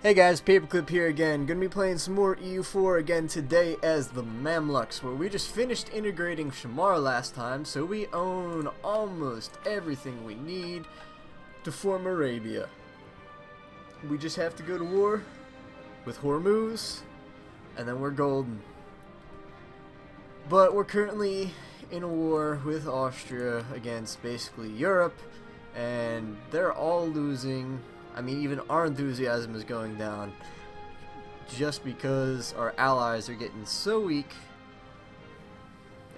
Hey guys, Paperclip here again. Gonna be playing some more EU4 again today as the Mamluks, where we just finished integrating Shamar last time, so we own almost everything we need to form Arabia. We just have to go to war with Hormuz, and then we're golden. But we're currently in a war with Austria against basically Europe, and they're all losing. I mean, even our enthusiasm is going down just because our allies are getting so weak,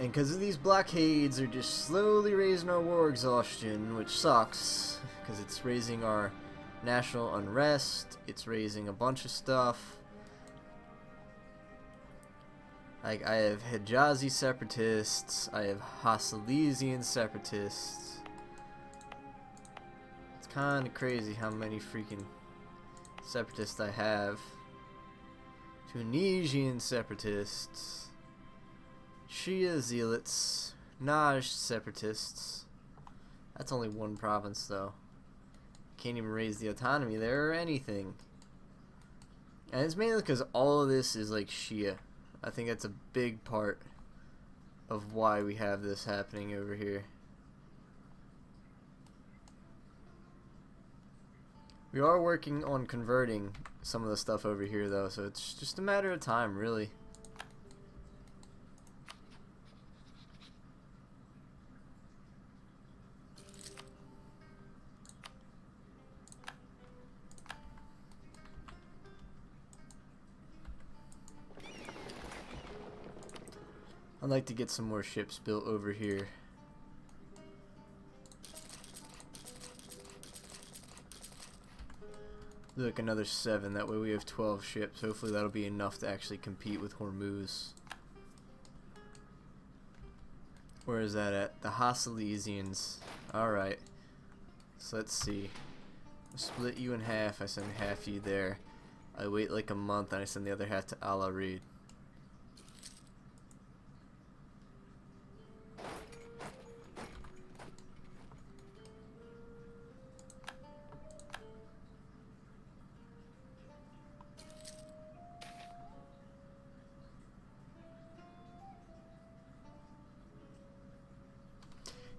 and because of these blockades are just slowly raising our war exhaustion, which sucks because it's raising our national unrest, it's raising a bunch of stuff. Like, I have Hijazi separatists, I have Hassalizian separatists. Kind of crazy how many freaking separatists I have. Tunisian separatists, Shia zealots, Naj separatists. That's only one province though. Can't even raise the autonomy there or anything. And it's mainly because all of this is like Shia. I think that's a big part of why we have this happening over here. We are working on converting some of the stuff over here though, so it's just a matter of time, really. I'd like to get some more ships built over here. Look, another 7. That way we have 12 ships. Hopefully that'll be enough to actually compete with Hormuz. Where is that at? The Hassalizians. Alright. So let's see. I split you in half. I send half you there. I wait like a month and I send the other half to Al Arid.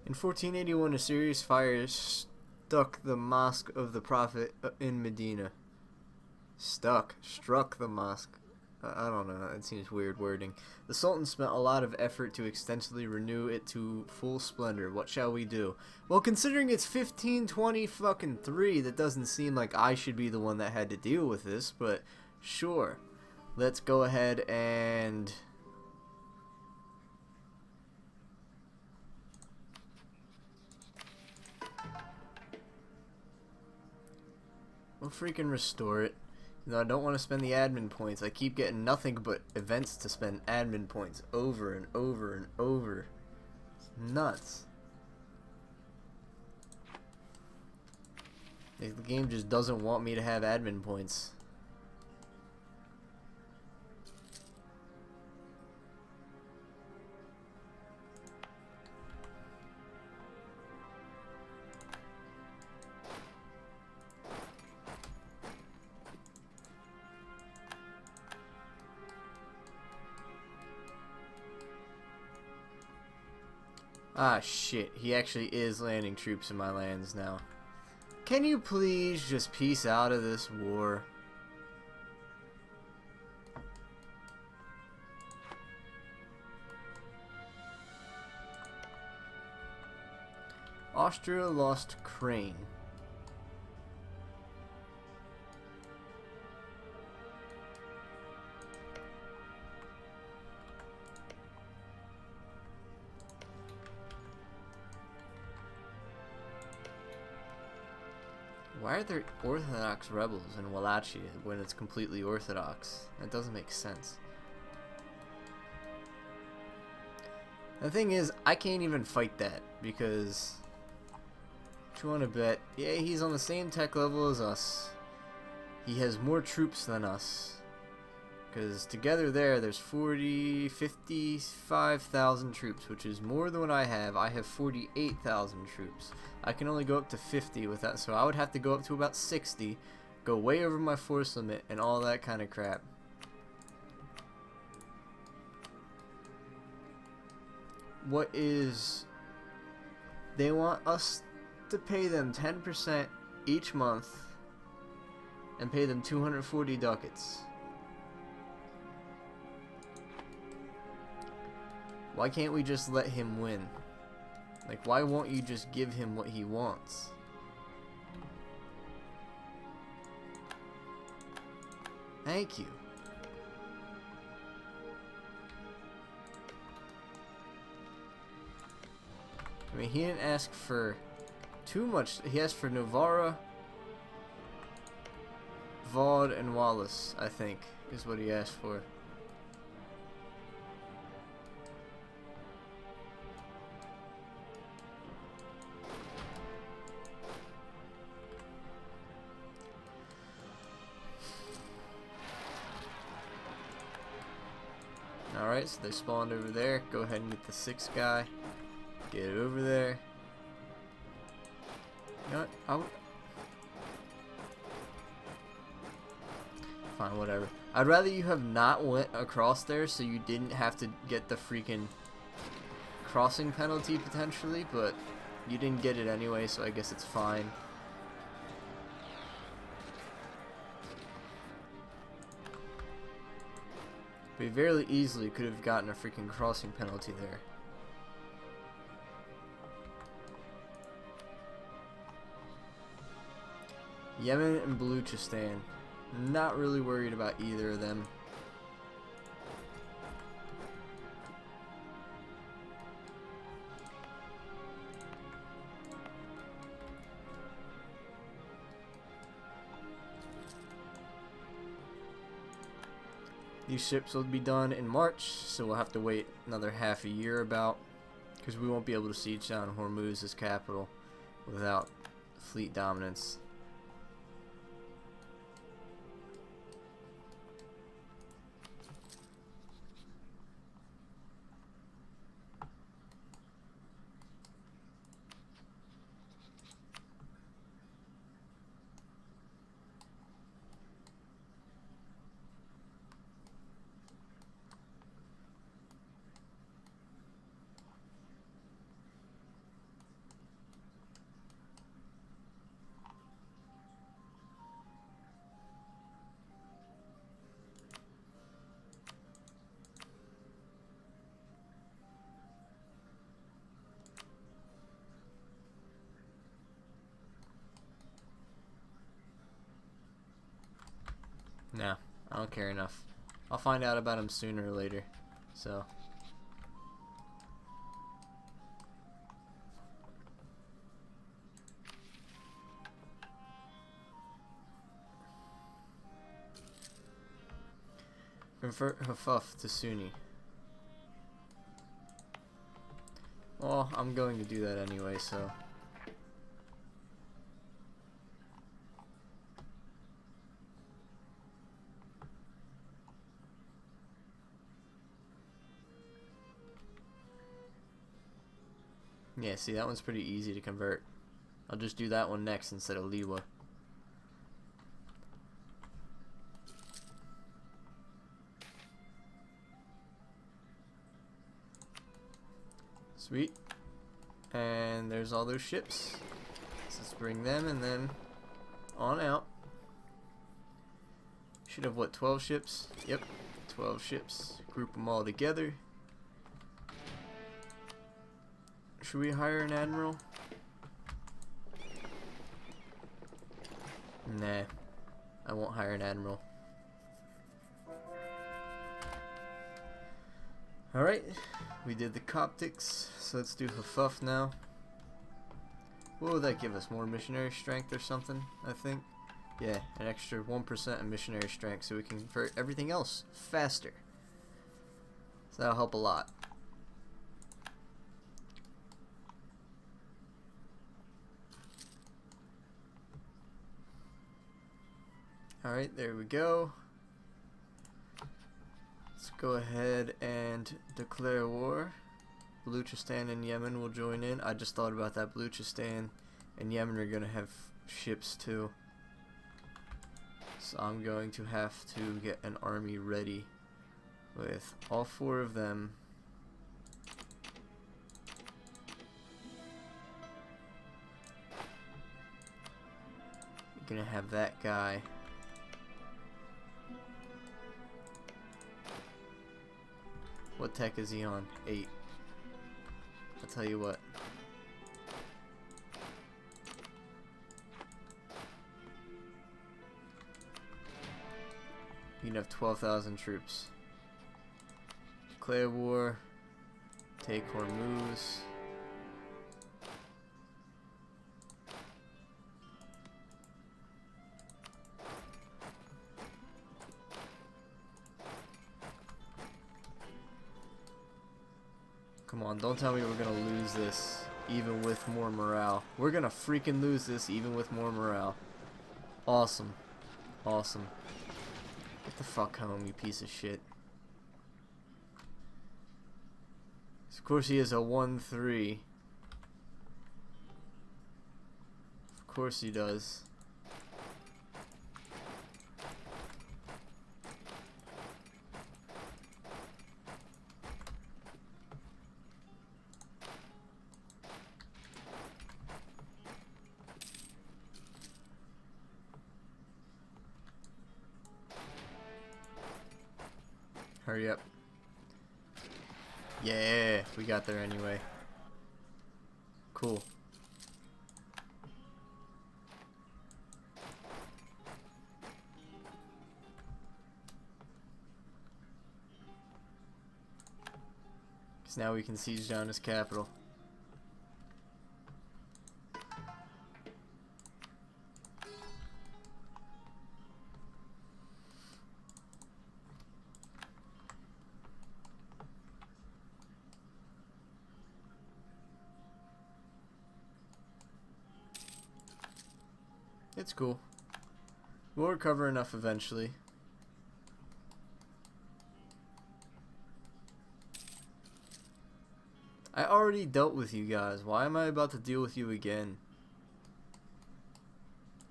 In 1481, a serious fire struck the mosque of the Prophet in Medina. Struck the mosque. I don't know, it seems weird wording. The Sultan spent a lot of effort to extensively renew it to full splendor. What shall we do? Well, considering it's 1523, that doesn't seem like I should be the one that had to deal with this, but sure. Let's go ahead and... we'll freaking restore it. No, I don't want to spend the admin points. I keep getting nothing but events to spend admin points over and over and over. It's nuts. The game just doesn't want me to have admin points. Ah, shit. He actually is landing troops in my lands now. Can you please just peace out of this war? Austria lost Crane. Why are there Orthodox rebels in Wallachia when it's completely Orthodox? That doesn't make sense. The thing is, I can't even fight that because... what you want to bet? Yeah, he's on the same tech level as us. He has more troops than us. Because together there's 55,000 troops, which is more than what I have. I have 48,000 troops. I can only go up to 50 with that, so I would have to go up to about 60 go way over my force limit, and all that kind of crap. What is... They want us to pay them 10% each month and pay them 240 ducats. Why can't we just let him win? Like, why won't you just give him what he wants? Thank you. I mean, he didn't ask for too much. He asked for Novara, Vaud, and Wallace, I think, is what he asked for. Alright, so they spawned over there. Go ahead and get the 6th guy. Get it over there. You know what? Fine, whatever. I'd rather you have not went across there so you didn't have to get the freaking crossing penalty potentially, but you didn't get it anyway, so I guess it's fine. We very easily could have gotten a freaking crossing penalty there. Yemen and Baluchistan. Not really worried about either of them. These ships will be done in March, so we'll have to wait another half a year about, because we won't be able to siege down Hormuz's capital without fleet dominance. No, I don't care enough. I'll find out about him sooner or later. So. Convert Hafuf to Sunni. Well, I'm going to do that anyway, so. Yeah, see, that one's pretty easy to convert. I'll just do that one next instead of Liwa. Sweet. And there's all those ships. So let's bring them and then on out. Should have, what, 12 ships? Yep, 12 ships. Group them all together. Should we hire an admiral? Nah, I won't hire an admiral. Alright, we did the Coptics, so let's do Hafuf now. What will that give us? More missionary strength or something, I think? Yeah, an extra 1% of missionary strength so we can convert everything else faster. So that'll help a lot. Alright, there we go. Let's go ahead and declare war. Baluchistan and Yemen will join in. I just thought about that. Baluchistan and Yemen are going to have ships too. So I'm going to have to get an army ready with all 4 of them. You're gonna have that guy. What tech is he on? 8. I'll tell you what. You can have 12,000 troops. Declare war. Take Hormuz. Come on, don't tell me we're gonna lose this even with more morale. We're gonna freaking lose this even with more morale. Awesome. Awesome. Get the fuck home, you piece of shit. Of course he has a 1-3. Of course he does. Hurry up. Yeah, we got there anyway. Cool. Because now we can siege down his capital. It's cool. We'll recover enough eventually. I already dealt with you guys. Why am I about to deal with you again?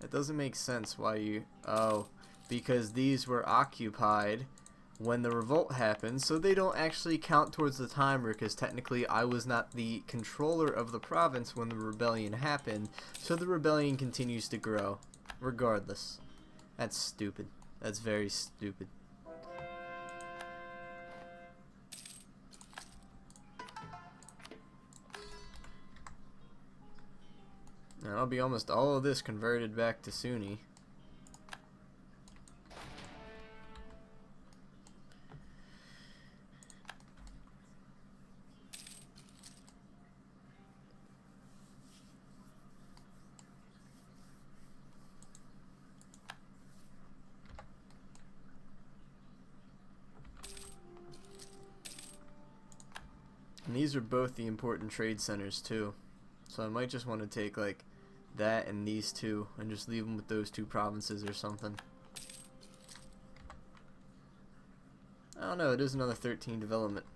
It doesn't make sense why you... Oh, because these were occupied when the revolt happened, so they don't actually count towards the timer, because technically I was not the controller of the province when the rebellion happened, so the rebellion continues to grow regardless. That's stupid. That's very stupid. And I'll be almost all of this converted back to Sunni. And these are both the important trade centers too. So I might just want to take like that and these two and just leave them with those 2 provinces or something. I don't know, it is another 13 development.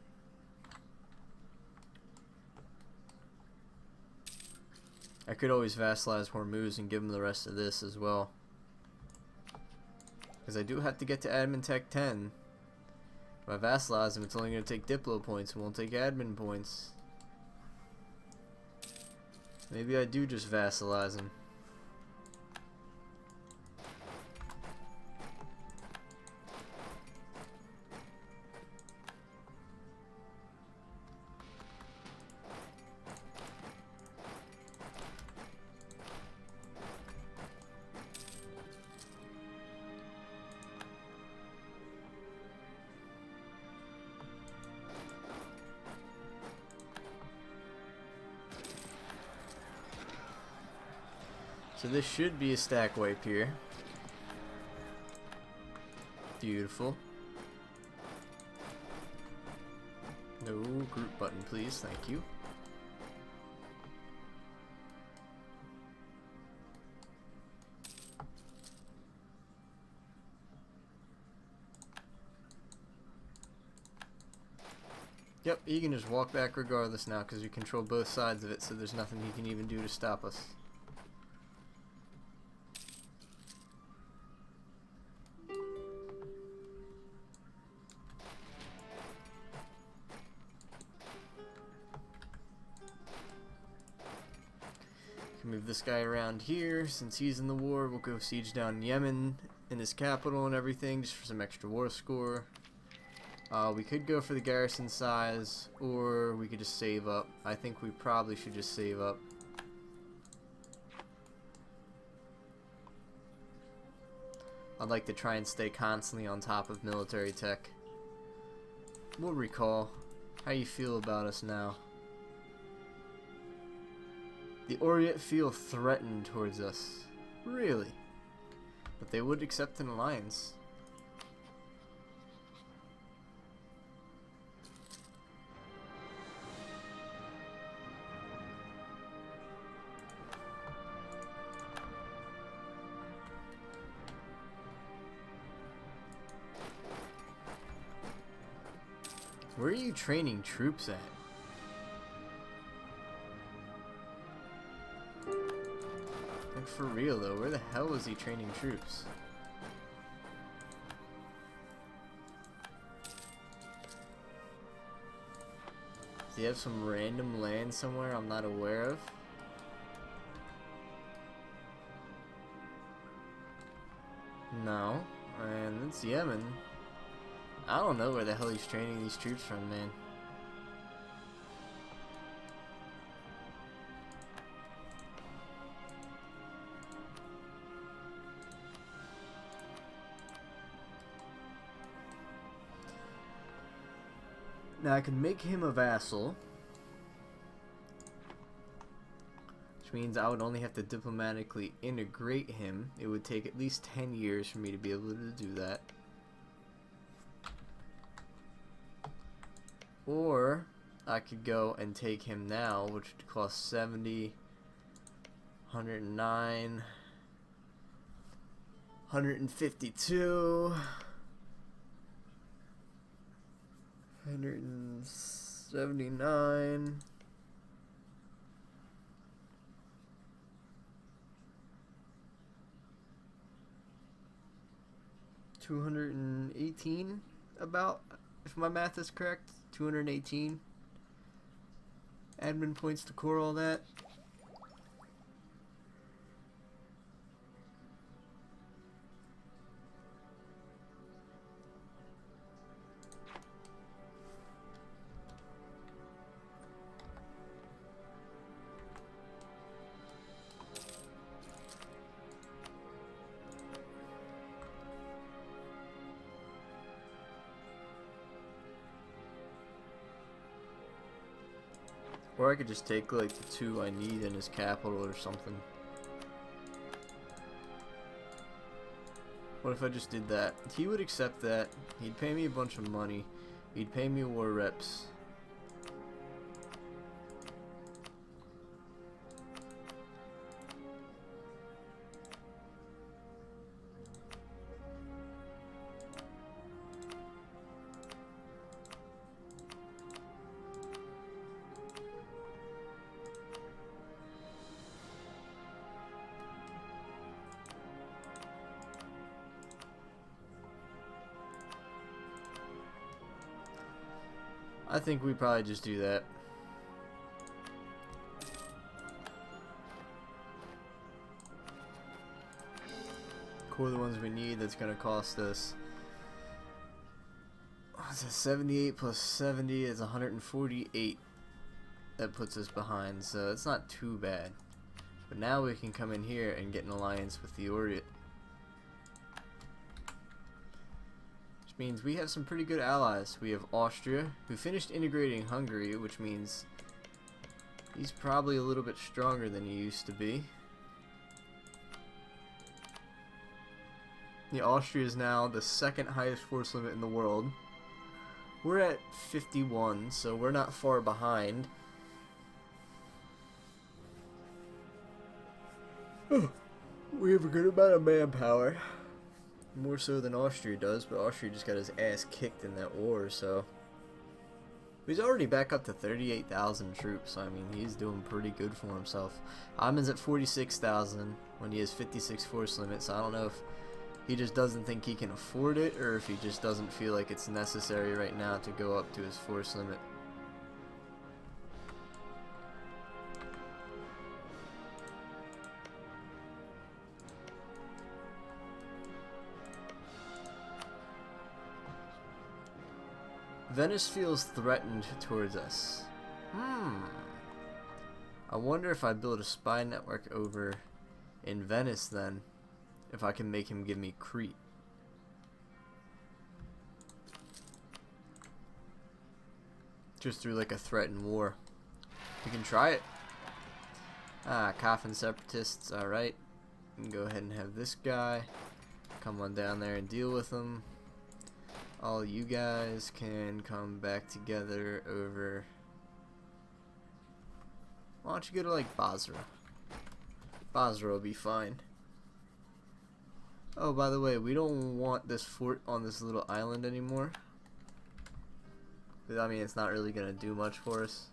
I could always vassalize Hormuz and give them the rest of this as well. Because I do have to get to admin tech 10. If I vassalize him, it's only going to take Diplo points, it won't take admin points. Maybe I do just vassalize him. So this should be a stack wipe here. Beautiful. No group button, please. Thank you. Yep, he can just walk back regardless now because we control both sides of it, so there's nothing he can even do to stop us. Move this guy around here. Since he's in the war, we'll go siege down Yemen in his capital and everything, just for some extra war score. We could go for the garrison size, or we could just save up. I think we probably should just save up. I'd like to try and stay constantly on top of military tech. We'll recall. How you feel about us now? The Orient feel threatened towards us. Really? But they would accept an alliance. Where are you training troops at? Like, for real though, where the hell is he training troops? Does he have some random land somewhere I'm not aware of? No. And it's Yemen. I don't know where the hell he's training these troops from, man. Now I can make him a vassal, which means I would only have to diplomatically integrate him. It would take at least 10 years for me to be able to do that. Or I could go and take him now, which would cost 70, 109, 152, 179, 218, about, if my math is correct. 218 admin points to core all that. Or I could just take like the 2 I need in his capital or something. What if I just did that? He would accept that. He'd pay me a bunch of money. He'd pay me war reps. I think we probably just do that. Core the ones we need. That's gonna cost us. What's it? 78 plus 70 is 148. That puts us behind, so it's not too bad. But now we can come in here and get an alliance with the Orient. Means we have some pretty good allies. We have Austria, who finished integrating Hungary, which means he's probably a little bit stronger than he used to be. Yeah, Austria is now the 2nd highest force limit in the world. We're at 51, so we're not far behind. We have a good amount of manpower. More so than Austria does, but Austria just got his ass kicked in that war, so. He's already back up to 38,000 troops, so I mean, he's doing pretty good for himself. Ottoman's at 46,000 when he has 56 force limit, so I don't know if he just doesn't think he can afford it, or if he just doesn't feel like it's necessary right now to go up to his force limit. Venice feels threatened towards us. I wonder if I build a spy network over in Venice then, if I can make him give me Crete. Just through like a threatened war. We can try it. Coffin separatists, alright. Go ahead and have this guy come on down there and deal with them. All you guys can come back together over. Why don't you go to like Basra? Basra will be fine. Oh, by the way, we don't want this fort on this little island anymore. I mean, it's not really gonna do much for us.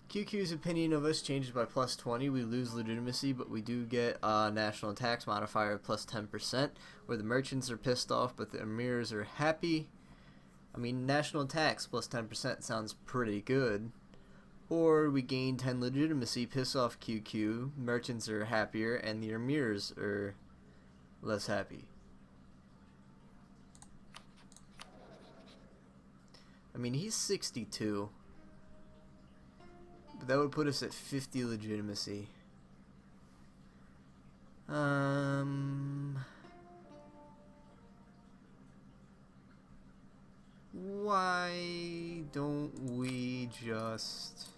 QQ's opinion of us changes by +20. We lose legitimacy, but we do get a national tax modifier of +10%, where the merchants are pissed off, but the emirs are happy. I mean, national tax +10% sounds pretty good. Or we gain 10 legitimacy, piss off QQ, merchants are happier, and the emirs are less happy. I mean, he's 62. But that would put us at 50 legitimacy. Why don't we just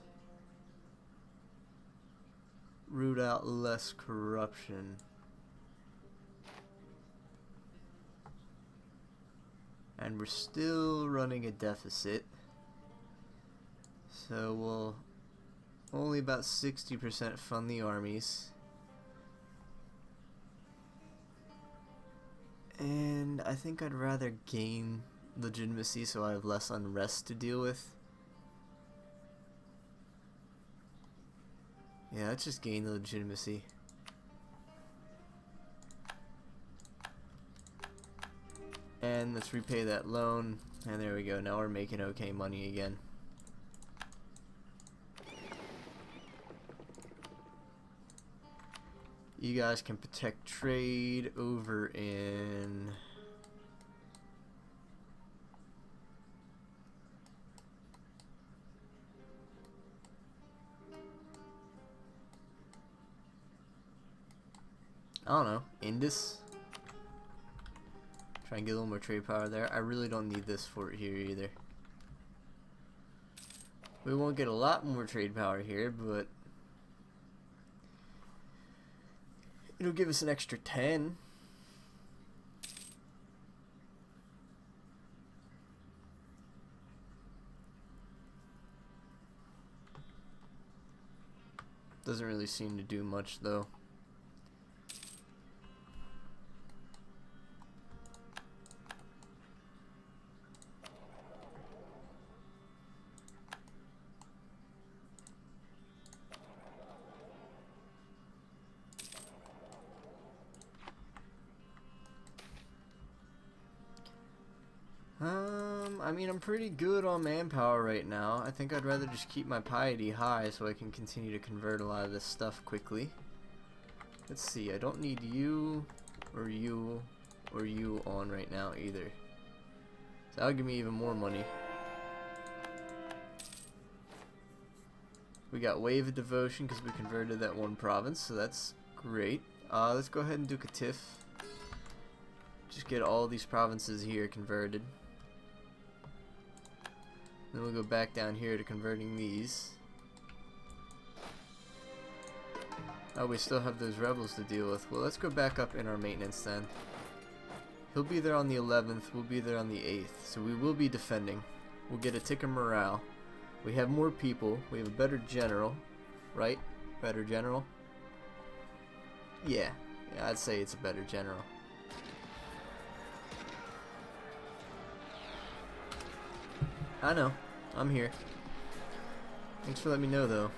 root out less corruption? And we're still running a deficit. So we'll only about 60% fund the armies. And I think I'd rather gain legitimacy so I have less unrest to deal with. Yeah, let's just gain the legitimacy. And let's repay that loan. And there we go. Now we're making okay money again. You guys can protect trade over in I don't know, Indus. Try and get a little more trade power there. I really don't need this fort here either. We won't get a lot more trade power here, but it'll give us an extra 10. Doesn't really seem to do much though. I mean, I'm pretty good on manpower right now. I think I'd rather just keep my piety high so I can continue to convert a lot of this stuff quickly. Let's see, I don't need you or you or you on right now either. So that'll give me even more money. We got Wave of Devotion because we converted that one province, so that's great. Let's go ahead and do Katif. Just get all these provinces here converted. Then we'll go back down here to converting these. Oh, we still have those rebels to deal with. Well, let's go back up in our maintenance then. He'll be there on the 11th, we'll be there on the 8th. So we will be defending. We'll get a tick of morale. We have more people. We have a better general. Right? Better general? Yeah, I'd say it's a better general. I know. I'm here. Thanks for letting me know, though.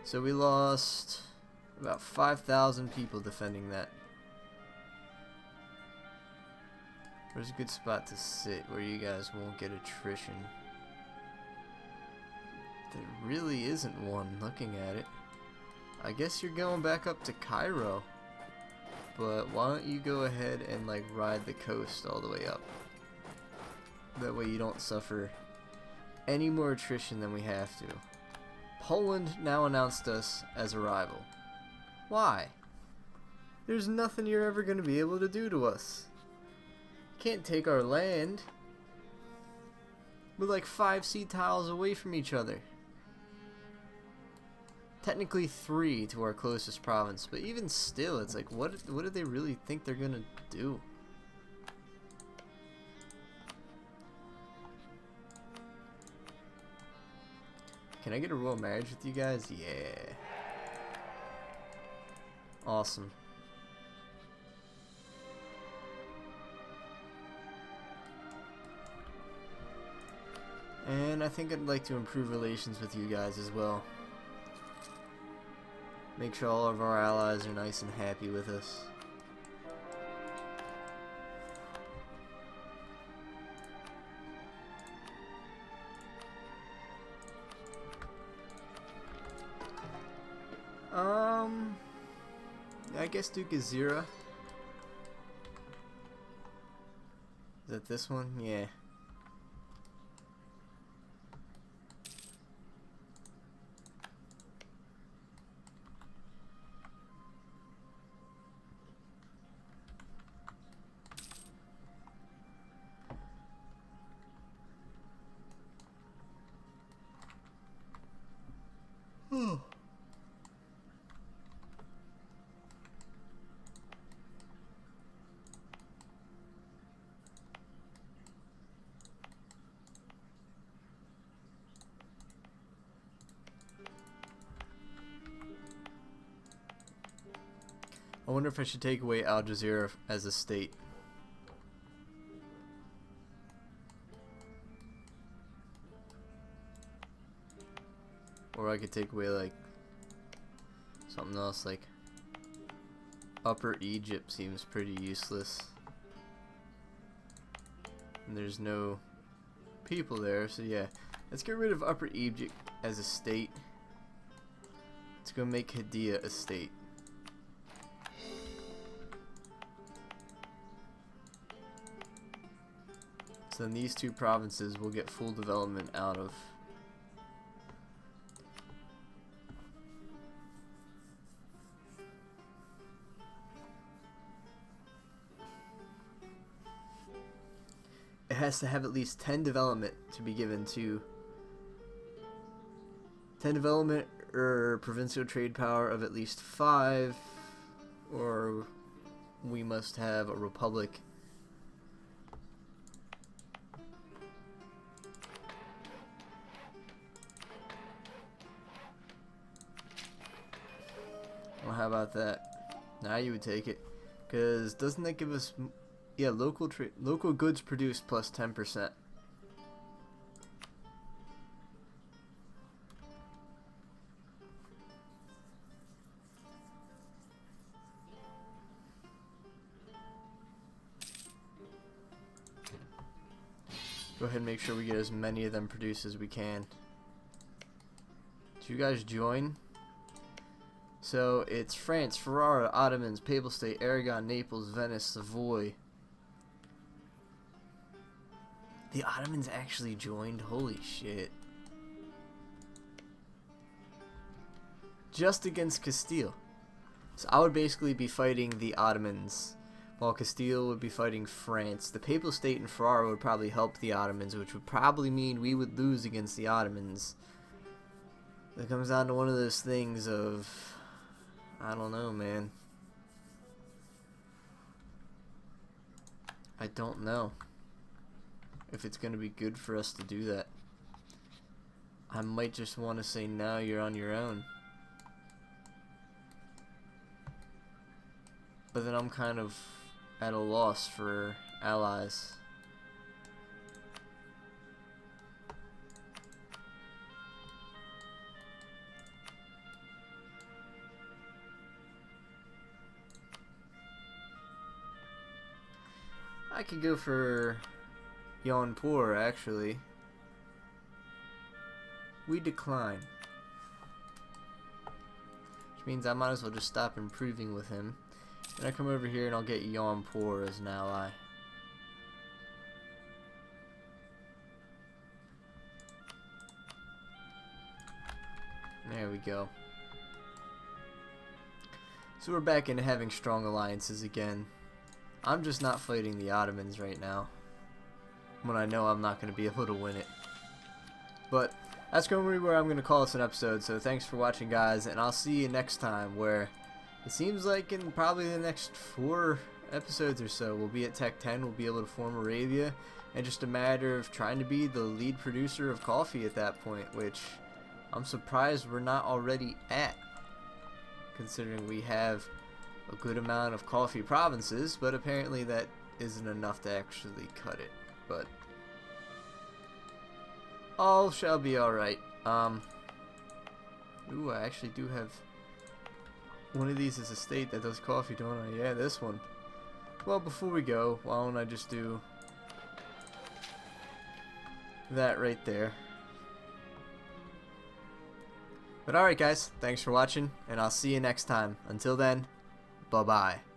So we lost about 5,000 people defending that. Where's a good spot to sit where you guys won't get attrition? There really isn't one, looking at it. I guess you're going back up to Cairo. but why don't you go ahead and like ride the coast all the way up? That way you don't suffer any more attrition than we have to. Poland now announced us as a rival. Why? There's nothing you're ever going to be able to do to us. You can't take our land. We're like 5 sea tiles away from each other. Technically 3 to our closest province, but even still, it's like, what do they really think they're gonna do? Can I get a royal marriage with you guys? Yeah. Awesome. And I think I'd like to improve relations with you guys as well. Make sure all of our allies are nice and happy with us. I guess Duke Azira. Is that this one? Yeah. I wonder if I should take away Al Jazeera as a state. Or I could take away like something else, like Upper Egypt seems pretty useless. And there's no people there, so yeah. Let's get rid of Upper Egypt as a state. Let's go make Hadia a state. So then these 2 provinces will get full development out of. It has to have at least 10 development to be given to 10 development or provincial trade power of at least 5, or we must have a republic. Well, how about that? Now you would take it, because doesn't that give us, yeah, local goods produced plus 10%. Go ahead and make sure we get as many of them produced as we can. Do you guys join? So it's France, Ferrara, Ottomans, Papal State, Aragon, Naples, Venice, Savoy. The Ottomans actually joined? Holy shit. Just against Castile. So I would basically be fighting the Ottomans, while Castile would be fighting France. The Papal State and Ferrara would probably help the Ottomans, which would probably mean we would lose against the Ottomans. It comes down to one of those things of, I don't know, man. I don't know if it's going to be good for us to do that. I might just want to say, no, you're on your own. But then I'm kind of at a loss for allies. I could go for Jaunpur, actually. We decline. Which means I might as well just stop improving with him. And I come over here and I'll get Yawnpour as an ally. There we go. So we're back into having strong alliances again. I'm just not fighting the Ottomans right now, when I know I'm not going to be able to win it. But that's going to be where I'm going to call this an episode. So thanks for watching, guys, and I'll see you next time, where it seems like in probably the next 4 episodes or so, we'll be at Tech 10, we'll be able to form Arabia, and just a matter of trying to be the lead producer of coffee at that point, which I'm surprised we're not already at, considering we have a good amount of coffee provinces, but apparently that isn't enough to actually cut it. But all shall be alright. Ooh, I actually do have one of these is a state that does coffee, don't I? Yeah, this one. Well, before we go, why don't I just do that right there. But alright, guys, thanks for watching, and I'll see you next time. Until then, bye-bye.